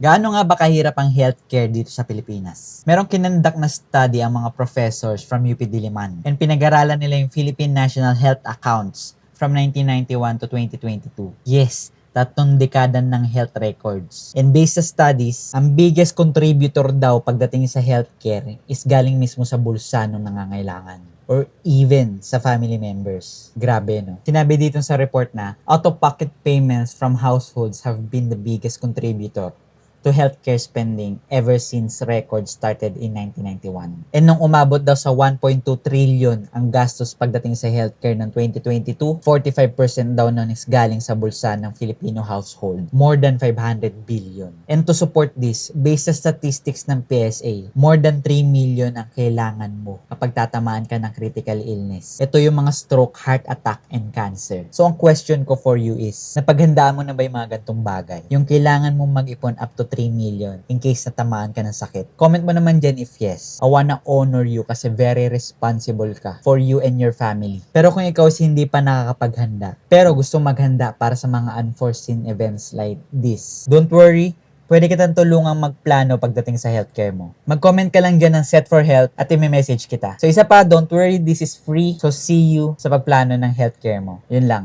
Gaano nga ba kahirap ang healthcare dito sa Pilipinas? Merong kinandak na study ang mga professors from UP Diliman and pinag-aralan nila yung Philippine National Health Accounts from 1991 to 2022. Yes, 3 dekada ng health records. And based sa studies, ang biggest contributor daw pagdating sa healthcare is galing mismo sa bulsa ng nangangailangan or even sa family members. Grabe, no? Sinabi dito sa report na out-of-pocket payments from households have been the biggest contributor to healthcare spending ever since records started in 1991. And nung umabot daw sa 1.2 trillion ang gastos pagdating sa healthcare ng 2022, 45% daw nun is galing sa bulsa ng Filipino household. More than 500 billion. And to support this, based sa statistics ng PSA, more than 3 million ang kailangan mo kapag tatamaan ka ng critical illness. Ito yung mga stroke, heart attack, and cancer. So ang question ko for you is, napaghandaan mo na ba yung mga gantong bagay? Yung kailangan mong mag-ipon up to 3 million in case natamaan ka ng sakit. Comment mo naman dyan if yes. I wanna honor you kasi very responsible ka for you and your family. Pero kung ikaw hindi pa nakakapaghanda, pero gusto maghanda para sa mga unforeseen events like this, don't worry, pwede kitang tulungang magplano pagdating sa healthcare mo. Mag-comment ka lang dyan ng Set for Health at i-message kita. So isa pa, don't worry, this is free. So see you sa pagplano ng healthcare mo. Yun lang.